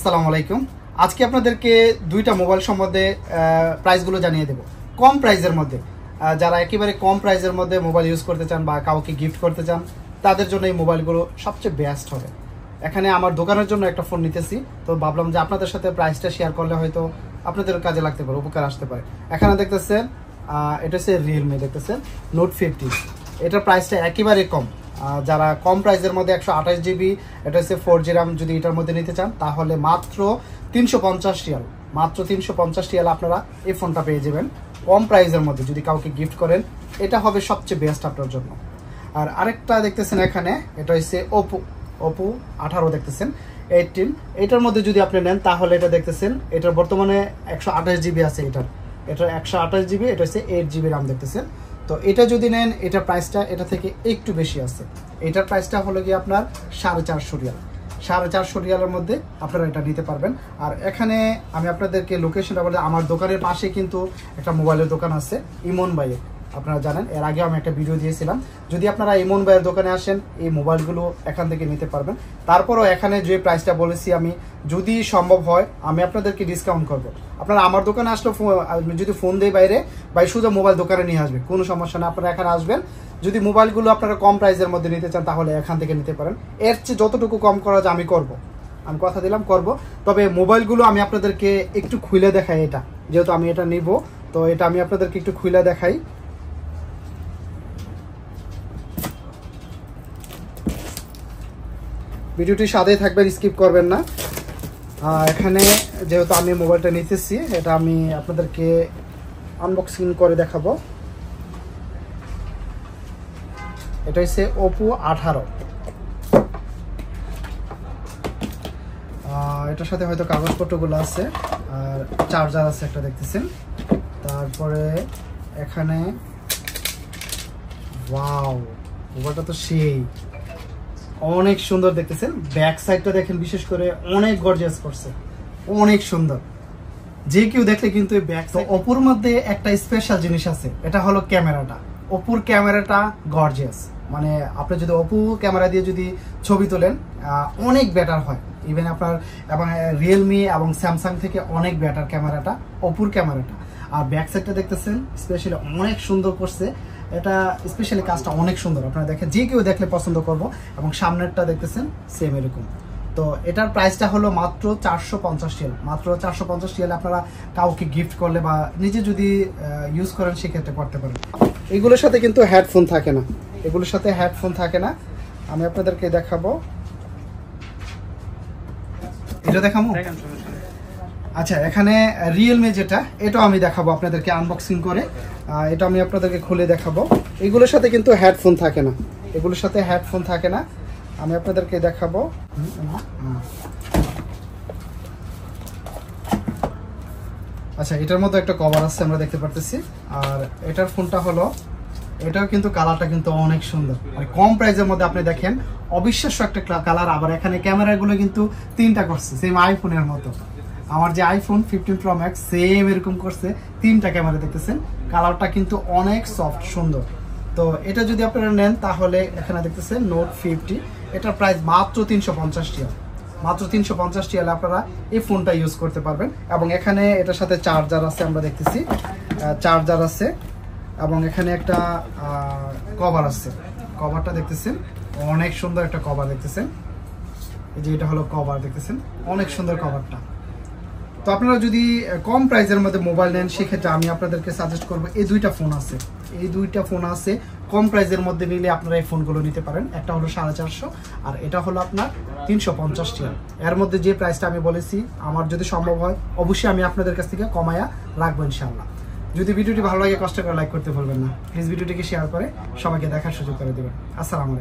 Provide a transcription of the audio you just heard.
আসসালামু আলাইকুম। আজকে আপনাদেরকে দুইটা মোবাইল সম্বন্ধে প্রাইসগুলো জানিয়ে দেব। কম প্রাইসের মধ্যে যারা একেবারে কম প্রাইসের মধ্যে মোবাইল ইউজ করতে চান বা কাউকে গিফট করতে চান তাদের জন্য এই মোবাইলগুলো সবচেয়ে বেস্ট হবে। এখানে আমার দোকানের জন্য একটা ফোন নিতেছি, তো ভাবলাম যে আপনাদের সাথে প্রাইসটা শেয়ার করলে হয়তো আপনাদের কাজে লাগতে পারে, উপকার আসতে পারে। এখানে দেখতেছেন এটা হচ্ছে রিয়েলমি, দেখতেছেন নোট 50। এটার প্রাইসটা একেবারে কম। যারা কম প্রাইসের মধ্যে 128 জিবি, এটা হচ্ছে 4G RAM যদি এটার মধ্যে নিতে চান তাহলে মাত্র 350 রিয়াল, মাত্র 350 রিয়াল আপনারা এই ফোনটা পেয়ে যাবেন কম প্রাইসের মধ্যে। যদি কাউকে গিফট করেন এটা হবে সবচেয়ে বেস্ট আপনার জন্য। আর আরেকটা দেখতেছেন এখানে, এটা হচ্ছে ওপো 18 দেখতেছেন 18। এটার মধ্যে যদি আপনি নেন তাহলে এটা দেখতেছেন এটার বর্তমানে 128 জিবি আছে, এটা 128 জিবি, এটা হচ্ছে 8 জিবি RAM দেখতেছেন। তো এটা যদি নেন এটা প্রাইসটা এটা থেকে একটু বেশি আছে। এটার প্রাইসটা হলো গিয়ে আপনার 450 রিয়াল, 450 রিয়ালের মধ্যে আপনারা এটা নিতে পারবেন। আর এখানে আমি আপনাদেরকে লোকেশনটা বলে, আমার দোকানের পাশে কিন্তু একটা মোবাইলের দোকান আছে ইমন ভাইয়ের, আপনারা জানেন, এর আগে আমি একটা ভিডিও দিয়েছিলাম। যদি আপনারা ইমন ভাইয়ের দোকানে আসেন এই মোবাইলগুলো এখান থেকে নিতে পারবেন। তারপরও এখানে যে প্রাইসটা বলেছি আমি, যদি সম্ভব হয় আমি আপনাদেরকে ডিসকাউন্ট করব। আপনারা আমার দোকানে আসলে যদি ফোন দেয় বাইরে, ভাই সোজা মোবাইল দোকানে নিয়ে আসবে, কোনো সমস্যা না। আপনারা এখানে আসবেন, যদি মোবাইলগুলো আপনারা কম প্রাইসের মধ্যে নিতে চান তাহলে এখান থেকে নিতে পারেন। এর চেয়ে যতটুকু কম করা যায় আমি করব, আমি কথা দিলাম করব। তবে মোবাইলগুলো আমি আপনাদেরকে একটু খুলে দেখাই, এটা যেহেতু আমি এটা নিব, তো এটা আমি আপনাদেরকে একটু খুলে দেখাই। ভিডিওটি সাথেই থাকবেন, স্কিপ করবেন না। এখানে যেহেতু আমি মোবাইলটা নিতেছি, এটা আমি আপনাদেরকে আনবক্সিং করে দেখাবো। এটা হচ্ছে ওপো 18। এটার সাথে হয়তো কাগজপত্রগুলো আছে, আর চার্জার আছে একটা দেখতেছেন। তারপরে এখানে ওয়াও, মোবাইলটা তো সেই অনেক সুন্দর দেখতেছেন। ব্যাক সাইডটা দেখেন, বিশেষ করে অনেক গর্জিয়াস করছে, অনেক সুন্দর। যে কেউ দেখলে কিন্তু এই ব্যাক সাইড। ওপোর মধ্যে একটা স্পেশাল জিনিস আছে, এটা হলো ক্যামেরাটা। ওপোর ক্যামেরাটা গর্জিয়াস, মানে আপনি যদি ওপো ক্যামেরা দিয়ে যদি ছবি তোলেন অনেক বেটার হয়। ইভেন আপনার এবং রিয়েলমি এবং স্যামসাং থেকে অনেক বেটার ক্যামেরাটা, ওপোর ক্যামেরাটা। আর ব্যাক সাইডটা দেখতেছেন স্পেশালি অনেক সুন্দর করছে, এটা স্পেশালি কাজটা অনেক সুন্দর। আপনারা দেখেন, যে কেউ দেখলে পছন্দ করবো। এবং সামনেরটা দেখতেছেন সেম এরকম। তো এটার প্রাইসটা হলো মাত্র 450 রিয়াল, মাত্র 450 রিয়াল। আপনারা কাউকে গিফট করলে বা নিজে যদি ইউজ করেন সেক্ষেত্রে করতে পারেন। এগুলোর সাথে কিন্তু হেডফোন থাকে না, এগুলোর সাথে হেডফোন থাকে না। আমি আপনাদেরকে দেখাবো, এটা দেখাবো। আচ্ছা, এখানে রিয়েলমি যেটা, এটাও আমি দেখাবো আপনাদেরকে আনবক্সিং করে। এটা আমি আপনাদেরকে খুলে দেখাবো। এগুলোর সাথে কিন্তু হেডফোন থাকে না, এগুলোর সাথে হেডফোন থাকে না। আমি আপনাদেরকে দেখাবো। আচ্ছা, এটার মধ্যে একটা কভার আছে আমরা দেখতে পারতেছি। আর এটার ফোনটা হলো, এটাও কিন্তু কালারটা কিন্তু অনেক সুন্দর। আর কম প্রাইসের মধ্যে আপনি দেখেন অবিশ্বাস্য একটা কালার। আবার এখানে ক্যামেরাগুলো কিন্তু 3টা করছে, সেম আইফোনের মতো। আমার যে আইফোন 15 Pro Max সেম এরকম করছে, 3টা ক্যামেরা দেখতেছেন। কালারটা কিন্তু অনেক সফট, সুন্দর। তো এটা যদি আপনারা নেন তাহলে এখানে দেখতেছেন নোট 50, এটার প্রাইস মাত্র 350 রিয়াল, মাত্র 350 রিয়াল আপনারা এই ফোনটা ইউজ করতে পারবেন। এবং এখানে এটার সাথে চার্জার আছে, আমরা দেখতেছি চার্জার আছে। এবং এখানে একটা কভার আছে, কভারটা দেখতেছেন অনেক সুন্দর একটা কভার দেখতেছেন। এই যে এটা হলো কভার দেখতেছেন, অনেক সুন্দর কভারটা। তো আপনারা যদি কম প্রাইসের মধ্যে মোবাইল নেন সেক্ষেত্রে আমি আপনাদেরকে সাজেস্ট করবো এই দুইটা ফোন আছে, এই দুইটা ফোন আছে কম প্রাইসের মধ্যে নিলে আপনারা এই ফোনগুলো নিতে পারেন। একটা হলো 450 আর এটা হলো আপনার 350 রিয়াল। এর মধ্যে যে প্রাইসটা আমি বলেছি, আমার যদি সম্ভব হয় অবশ্যই আমি আপনাদের কাছ থেকে কমায়া রাখবো ইনশাআল্লাহ। যদি ভিডিওটি ভালো লাগে কষ্ট করে লাইক করতে ভুলবেন না। প্লিজ ভিডিওটিকে শেয়ার করে সবাইকে দেখার সুযোগ করে দেবেন। আসসালামু আলাইকুম।